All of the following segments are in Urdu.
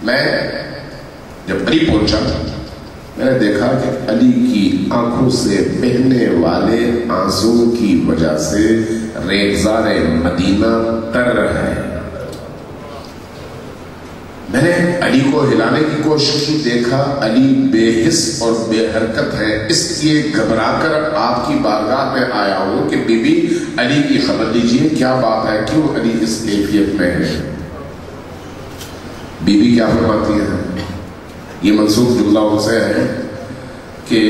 میں جب علی پہنچا میں نے دیکھا کہ علی کی آنکھوں سے بہنے والے آنسو کی وجہ سے ریگزار مدینہ تر ہے۔ میں نے علی کو ہلانے کی کوشش کی، دیکھا علی بے حس اور بے حرکت ہے، اس لیے گھبرا کر آپ کی بارگاہ میں آیا ہوں کہ بی بی علی کی خبر لیجئے، کیا بات ہے، کیوں علی اس کیفیت میں ہے؟ بی بی کیا فرماتی ہے؟ یہ منسوخ جملہ ان سے ہے کہ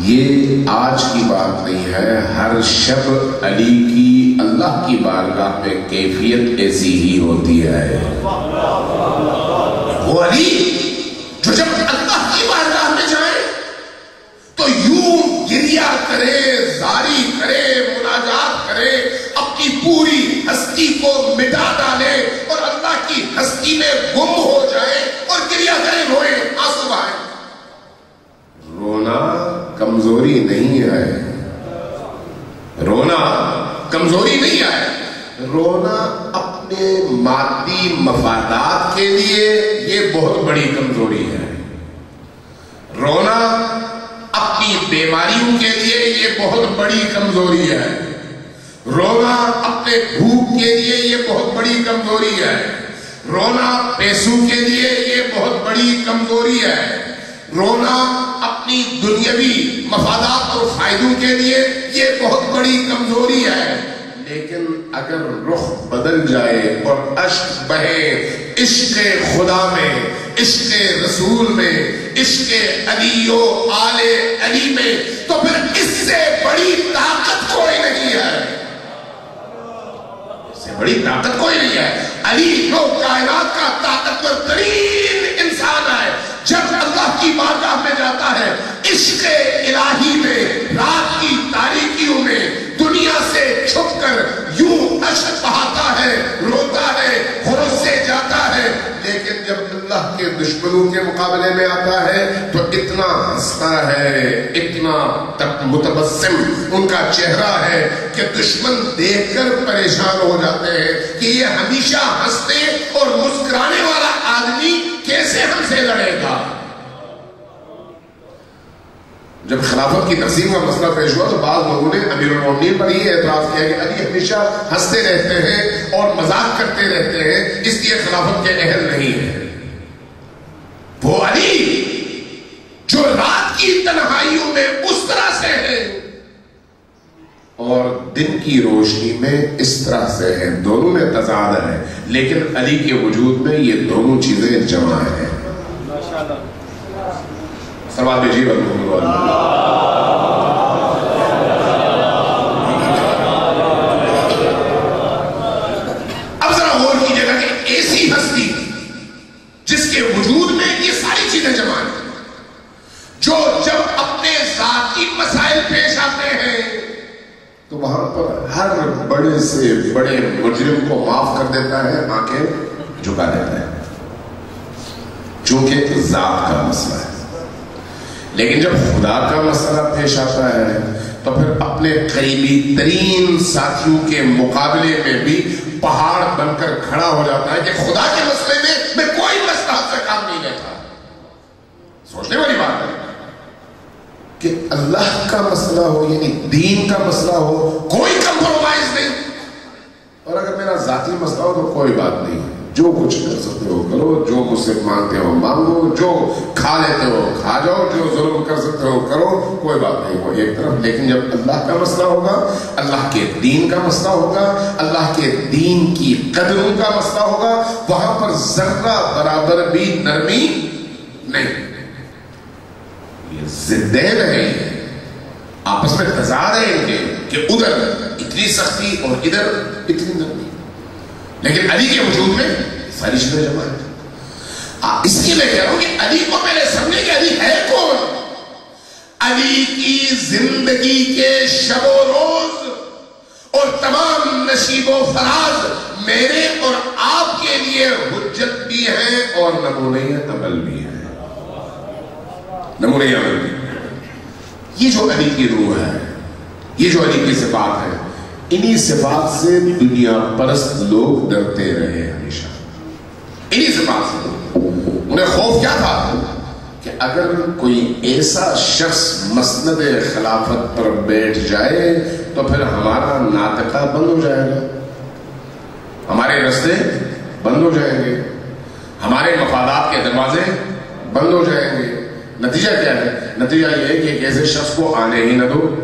یہ آج کی بات نہیں ہے، ہر شب علی کی اللہ کی بارگاہ میں کیفیت ایسی ہی ہوتی ہے۔ وہ علی جو جب اللہ کی بارگاہ میں جائے تو یوں گریہ کرے، زاری کرے، مناجات کرے، اپنی پوری ہستی کو مٹا ڈالے اور اللہ کی ہستی میں گم ہو جائے اور گریہ کرے، روئے، آنسو بہائے۔ رونا کمزوری نہیں ہے، رونا کمزوری نہیں ہے، رونا اپنے مادی مفادات کے لیے یہ بہت بڑی کمزوری ہے، رونا اپنی بیماریوں کے لیے یہ بہت بڑی کمزوری ہے، رونا اپنے بھوک کے لیے یہ بہت بڑی کمزوری ہے، رونا پیسوں کے لیے یہ بہت بڑی کمزوری ہے، رونا اپنی دنیاوی مفادات اور فائدوں کے لیے یہ بہت بڑی کمزوری ہے۔ لیکن اگر رخ بدل جائے اور اشک بہے عشق خدا میں، عشق رسول میں، عشق علی و آل علی میں، تو پھر اس سے بڑی طاقت کوئی نہیں ہے، اس سے بڑی طاقت کوئی نہیں ہے۔ علی جو کائنات کا طاقتور ترین انسان ہے، جب اللہ کی بارگاہ میں جاتا ہے، عشق الہی میں، رات کی تاریکیوں میں دنیا سے چھپ کر یوں اشک بہاتا ہے، روتا ہے، خروش سے جاتا ہے، لیکن جب اللہ کے دشمنوں کے مقابلے میں آتا ہے تو اتنا ہنستا ہے، اتنا متبسم ان کا چہرہ ہے کہ دشمن دیکھ کر پریشان ہو جاتے ہیں کہ یہ ہمیشہ ہنستے اور مسکرانے والا آدمی کیسے ہم سے لڑے گا۔ جب خلافت کی تقسیم کا مسئلہ پیش ہوا تو بعض لوگوں نے امیر المومنین پر یہ اعتراض کیا کہ علی ہمیشہ ہنستے رہتے ہیں اور مذاق کرتے رہتے ہیں، اس لیے خلافت کے اہل نہیں ہے۔ وہ علی جو رات کی تنہائیوں میں اس طرح سے ہے اور دن کی روشنی میں اس طرح سے ہے، دونوں میں تضاد ہے، لیکن علی کے وجود میں یہ دونوں چیزیں جمع ہیں۔ سلوات بھیجیے اب ذرا غور کیجیے گا کہ ایسی ہستی جس کے وجود میں یہ ساری چیزیں جمع ہیں، جو جب اپنے ذاتی مسائل پیش آتے ہیں تو وہاں پر ہر بڑے سے بڑے مجرم کو معاف کر دیتا ہے، آنکھیں جھکا دیتا ہے، چونکہ ذات کا مسئلہ ہے۔ لیکن جب خدا کا مسئلہ پیش آتا ہے تو پھر اپنے قریبی ترین ساتھیوں کے مقابلے میں بھی پہاڑ بن کر کھڑا ہو جاتا ہے کہ خدا کے مسئلے میں کوئی مسئلہ سے کام نہیں لیتا۔ سوچنے والی بات ہے کہ اللہ کا مسئلہ ہو، یعنی دین کا مسئلہ ہو، کوئی کمپرومائز نہیں، اور اگر میرا ذاتی مسئلہ ہو تو کوئی بات نہیں، جو کچھ کر سکتے ہو کرو، جو مجھ سے مانگتے ہو مانگو، جو کھا لیتے ہو کھا جاؤ، جو ظلم کر سکتے ہو کرو، کوئی بات نہیں، وہ ایک طرف۔ لیکن جب اللہ کا مسئلہ ہوگا، اللہ کے دین کا مسئلہ ہوگا، اللہ کے دین کی قدروں کا مسئلہ ہوگا، وہاں پر ذرہ برابر بھی نرمی نہیں، یہ ضدین ہے، آپس میں تضاد ہے کہ ادھر اتنی سختی اور ادھر اتنی نرمی، لیکن علی کے وجود میں ساری چیزیں جمع ہیں۔ اس لیے میں کہہ رہا ہوں کہ علی کو میرے سامنے کہ علی ہے کون؟ علی کی زندگی کے شب و روز اور تمام نشیب و فراز میرے اور آپ کے لیے حجت بھی ہے اور نمونہ عمل بھی ہے، نمونہ عمل بھی ہے۔ یہ جو علی کی روح ہے، یہ جو علی کی صفات ہے، انہی صفات سے دنیا پرست لوگ ڈرتے رہے ہمیشہ، انہی صفات سے انہیں خوف کیا تھا کہ اگر کوئی ایسا شخص مسند خلافت پر بیٹھ جائے تو پھر ہمارا ناطقہ بند ہو جائے گا، ہمارے رستے بند ہو جائیں گے، ہمارے مفادات کے دروازے بند ہو جائیں گے۔ نتیجہ کیا ہے؟ نتیجہ یہ ہے کہ ایک ایسے شخص کو آنے ہی نہ دو،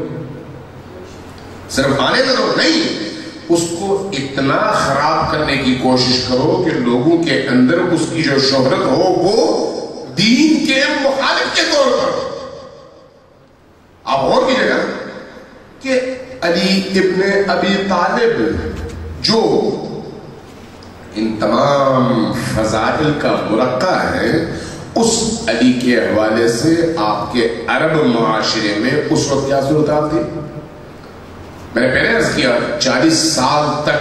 صرف آنے نہ دو نہیں، اس کو اتنا خراب کرنے کی کوشش کرو کہ لوگوں کے اندر اس کی جو شہرت ہو وہ دین کے مخالف کے طور پر۔ آپ غور کیجیے گا کہ علی ابن ابی طالب جو ان تمام فضائل کا مرقع ہے، اس علی کے حوالے سے آپ کے عرب معاشرے میں اس وقت کیا صورتحال تھی؟ میں نے پہلے عرض کیا 40 سال تک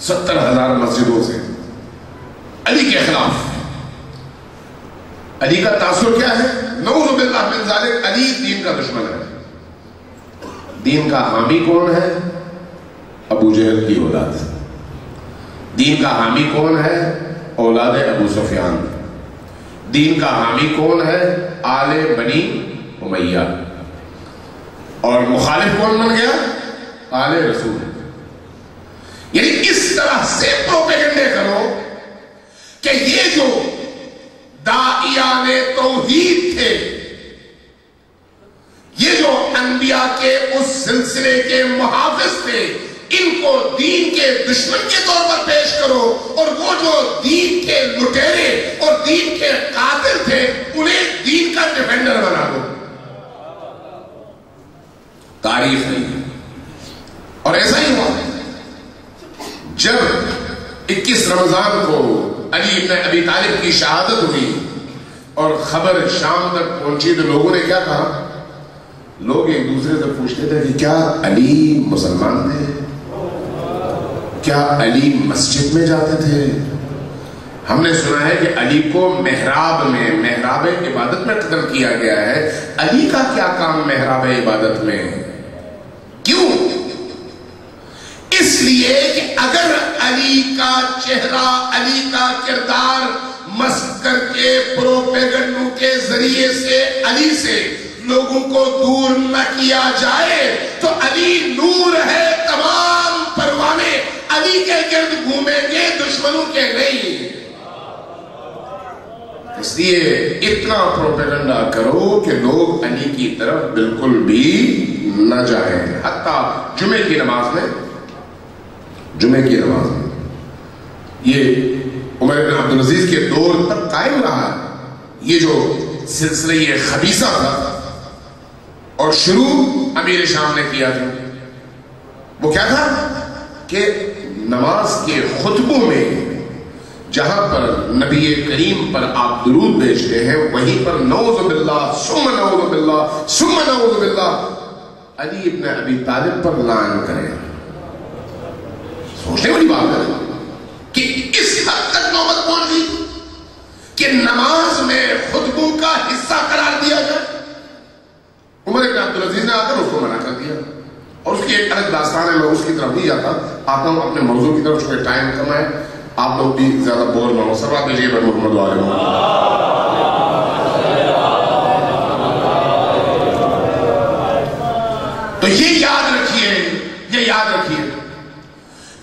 70,000 مسجدوں سے علی کے خلاف۔ علی کا تاثر کیا ہے؟ نعوذ باللہ من ذالک، علی دین کا دشمن ہے۔ دین کا حامی کون ہے؟ ابو جہل کی اولاد۔ دین کا حامی کون ہے؟ اولاد ابو سفیان۔ دین کا حامی کون ہے؟ آل بنی امیہ۔ اور مخالف کون بن گیا؟ آل رسول۔ یعنی اس طرح سے پروپیگنڈے کرو کہ یہ جو داعیان توحید تھے، یہ جو انبیاء کے اس سلسلے کے محافظ تھے، ان کو دین کے دشمن کے طور پر پیش کرو، اور وہ جو دین کے لٹیرے اور دین کے قاتل تھے انہیں دین کا ڈیفینڈر بنا دو۔ تعریف نہیں۔ اور ایسا ہی ہوا جب 21 رمضان کو علی ابن ابی طالب کی شہادت ہوئی اور خبر شام تک پہنچی تو لوگوں نے کیا کہا؟ لوگ ایک دوسرے سے پوچھتے تھے کہ کیا علی مسلمان تھے؟ کیا علی مسجد میں جاتے تھے؟ ہم نے سنا ہے کہ علی کو محراب عبادت میں قتل کیا گیا ہے۔ علی کا کیا کام محراب عبادت میں؟ کیوں؟ اس لیے کہ اگر علی کا چہرہ، علی کا کردار مسخ کر کے پروپیگنڈوں کے ذریعے سے علی سے لوگوں کو دور نہ کیا جائے تو علی نور ہے، تمام پروانے علی کے گرد گھومیں گے، دشمنوں کے نہیں۔ اس لیے اتنا پروپیگنڈا کرو کہ لوگ علی کی طرف بالکل بھی نہ جائیں۔ حتیٰ جمعے کی نماز میں یہ عمر بن عبدالعزیز کے دور تک قائم رہا یہ جو سلسلہ یہ خبیثہ تھا، اور شروع امیر شام نے کیا تھا۔ وہ کیا تھا کہ نماز کے خطبوں میں جہاں پر نبی کریم پر آپ درود بھیجتے ہیں وہیں پر نعوذ باللہ ثم نعوذ باللہ ثم نعوذ باللہ علی ابن ابی طالب پر لعن کریں۔ سوچنے والی بات ہے کہ اس حد تک نوبت پہنچ گئی کہ نماز میں خطبوں کا حصہ قرار دیا جائے۔ عمر بن عبدالعزیز نے آ کر اس کو منع کر دیا، اور اس کی ایک الگ داستان ہے، میں اس کی طرف نہیں جاتا، آتا ہوں اپنے موضوع کی طرف، چونکہ ٹائم کم ہے، آپ لوگ بھی زیادہ بور نہ ہو۔ سلوات بھیجیے بر محمد و آل محمد۔ تو یہ یاد رکھیے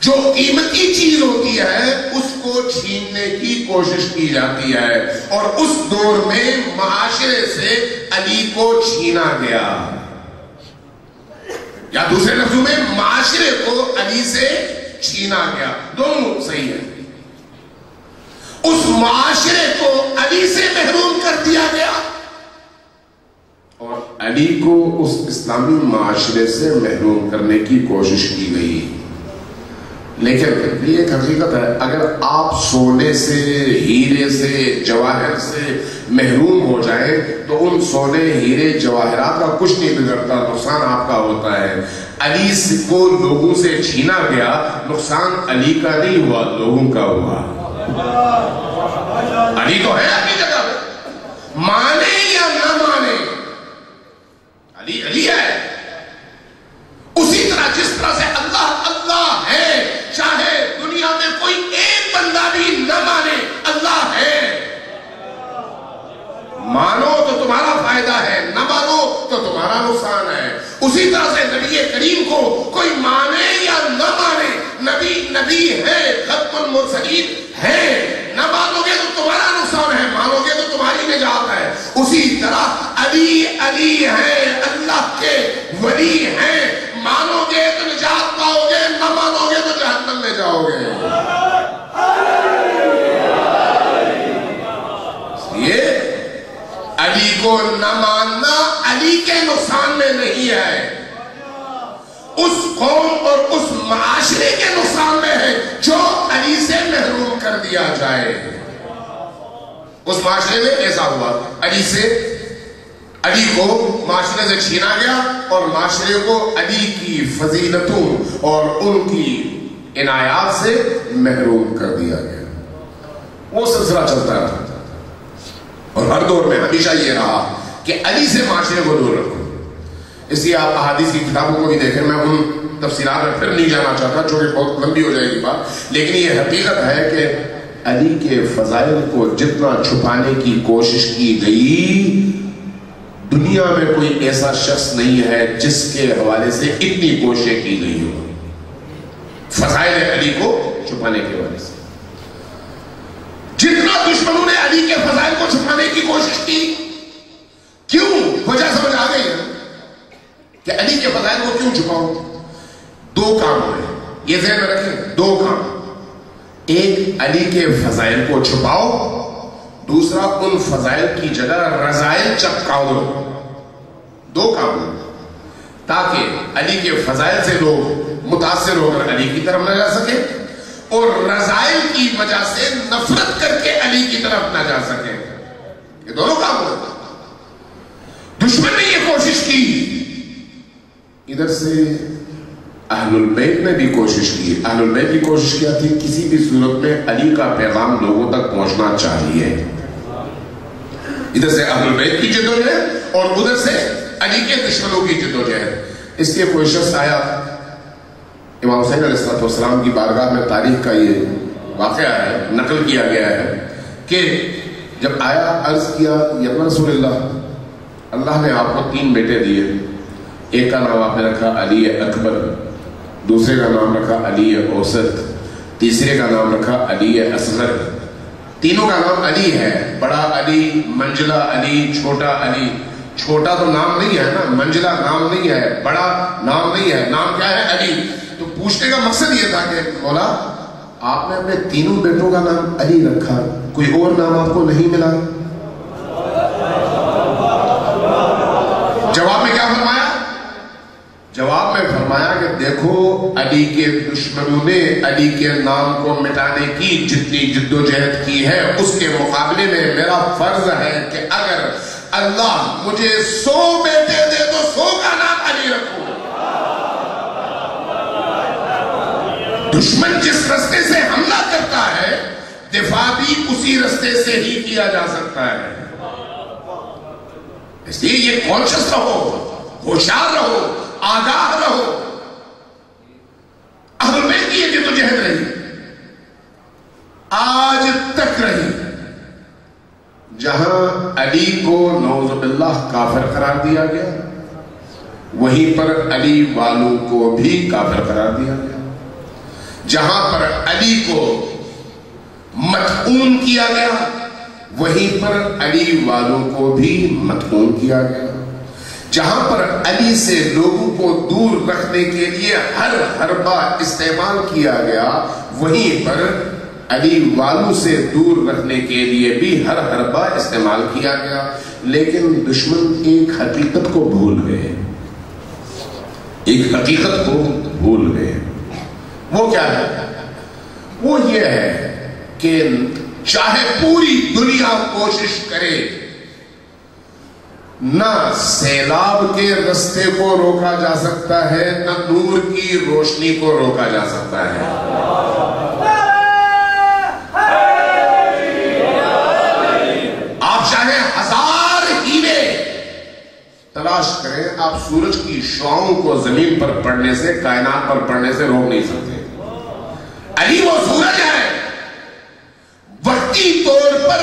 جو قیمتی چیز ہوتی ہے اس کو چھیننے کی کوشش کی جاتی ہے، اور اس دور میں معاشرے سے علی کو چھینا گیا، یا دوسرے لفظوں میں معاشرے کو علی سے چھینا گیا، دونوں صحیح ہے۔ اس معاشرے کو علی سے محروم کر دیا گیا، اور علی کو اس اسلامی معاشرے سے محروم کرنے کی کوشش کی گئی۔ لیکن یہ ایک حقیقت ہے، اگر آپ سونے سے، ہیرے سے، جواہر سے محروم ہو جائیں تو ان سونے، ہیرے، جواہرات کا کچھ نہیں بگڑتا، نقصان آپ کا ہوتا ہے۔ علی کو لوگوں سے چھینا گیا، نقصان علی کا نہیں ہوا، لوگوں کا ہوا۔ علی تو ہے اپنی جگہ، مانے یا نہ مانے، علی ہے۔ اسی طرح جس طرح سے اللہ ہے، چاہے دنیا میں کوئی ایک بندہ بھی نہ مانے، اللہ ہے۔ مانو تو تمہارا فائدہ ہے، نہ مانو تو تمہارا نقصان ہے۔ اسی طرح سے نبی کریم کو کوئی مانے یا نہ مانے، نبی ہے، ختم المرسلین ہے، نہ مانو گے تو تمہارا نقصان ہے، مانو گے تو تمہاری نجات ہے۔ اسی طرح علی ہے، اللہ کے ولی ہیں، مانو گے تو نجات پاؤ گے، نہ مانو گے تو جہنم میں جاؤ گے۔ یہ علی کو نہ ماننا علی کے نقصان میں نہیں ہے، اس قوم اور اس معاشرے کے نقصان میں ہے جو علی سے محروم کر دیا جائے۔ اس معاشرے میں ایسا ہوا، علی کو معاشرے سے چھینا گیا اور معاشرے کو علی کی فضیلتوں اور ان کی عنایات سے محروم کر دیا گیا۔ وہ سلسلہ چلتا رہا اور ہر دور میں ہمیشہ یہ رہا کہ علی سے معاشرے کو دور رکھو۔ اس لیے آپ احادیث کی کتابوں کو بھی دیکھیں، میں ان تفسیرات میں پھر نہیں جانا چاہتا چونکہ بہت لمبی ہو جائے گی بات، لیکن یہ حقیقت ہے کہ علی کے فضائل کو جتنا چھپانے کی کوشش کی گئی، دنیا میں کوئی ایسا شخص نہیں ہے جس کے حوالے سے اتنی کوششیں کی گئی ہو فضائل علی کو چھپانے کے حوالے سے۔ جتنا دشمنوں نے علی کے فضائل کو چھپانے کی کوشش کی، کیوں؟ وجہ سمجھ آ گئی ہے کہ علی کے فضائل کو کیوں چھپاؤ؟ دو کام ہوئے، یہ ذہن میں رکھیں، دو کام۔ ایک، علی کے فضائل کو چھپاؤ، دوسرا ان فضائل کی جگہ رذائل چپکاؤ دو۔ دو کام ہوئے تاکہ علی کے فضائل سے لوگ متاثر ہو کر علی کی طرف نہ جا سکے اور رذائل کی وجہ سے نفرت کر کے علی کی طرف نہ جا سکے۔ یہ دونوں کام ہوئے۔ دشمن نے یہ کوشش کی، ادھر سے اہل البیت نے بھی کوشش کی۔ اہل البیت کی کوشش کیا تھی؟ کسی بھی صورت میں علی کا پیغام لوگوں تک پہنچنا چاہیے۔ ادھر سے اہل البیت کی جدوجہد اور ادھر سے علی کے دشمنوں کی جدوجہد۔ اس لیے کوئی شخص آیا امام حسین علیہ السلام کی بارگاہ میں، تاریخ کا یہ واقعہ ہے، نقل کیا گیا ہے کہ جب آیا عرض کیا یا رسول اللہ، اللہ نے آپ کو 3 بیٹے دیے، ایک کا نام آپ نے رکھا علی اکبر، دوسرے کا نام رکھا علی اوسط، تیسرے کا نام رکھا علی اصغر۔ تینوں کا نام علی ہے، بڑا علی، منجلہ علی، چھوٹا علی۔ چھوٹا تو نام نہیں ہے نا، منجلہ نام نہیں ہے، بڑا نام نہیں ہے، نام کیا ہے؟ علی۔ تو پوچھنے کا مقصد یہ تھا کہ مولا آپ نے اپنے تینوں بیٹوں کا نام علی رکھا، کوئی اور نام آپ کو نہیں ملا؟ جواب میں کیا فرمایا؟ جواب میں فرمایا کہ دیکھو، علی کے دشمنوں نے علی کے نام کو مٹانے کی جتنی جدوجہد کی ہے، اس کے مقابلے میں میرا فرض ہے کہ اگر اللہ مجھے 100 بیٹے دے تو 100 کا نام علی رکھوں۔ دشمن جس رستے سے حملہ کرتا ہے، دفاع بھی اسی رستے سے ہی کیا جا سکتا ہے۔ اس لیے یہ کانشس رہو، ہوشیار رہو، آگاہ رہو۔ اہل بیت کی یہ جدوجہد رہی، آج تک رہی۔ جہاں علی کو نعوذ باللہ کافر قرار دیا گیا، وہیں پر علی والوں کو بھی کافر قرار دیا گیا۔ جہاں پر علی کو مطعون کیا گیا، وہیں پر علی والوں کو بھی مطعون کیا گیا۔ جہاں پر علی سے لوگوں کو دور رکھنے کے لیے ہر حربہ استعمال کیا گیا، وہیں پر علی والوں سے دور رکھنے کے لیے بھی ہر حربہ استعمال کیا گیا۔ لیکن دشمن ایک حقیقت کو بھول گئے، ایک حقیقت کو بھول گئے۔ وہ کیا ہے؟ وہ یہ ہے کہ چاہے پوری دنیا کوشش کرے، نہ سیلاب کے رستے کو روکا جا سکتا ہے، نہ نور کی روشنی کو روکا جا سکتا ہے۔ آپ چاہے 1000 ہیلے تلاش کریں، آپ سورج کی شعاؤں کو زمین پر پڑنے سے، کائنات پر پڑنے سے روک نہیں سکتے۔ علی وہ سورج ہے، وقتی طور پر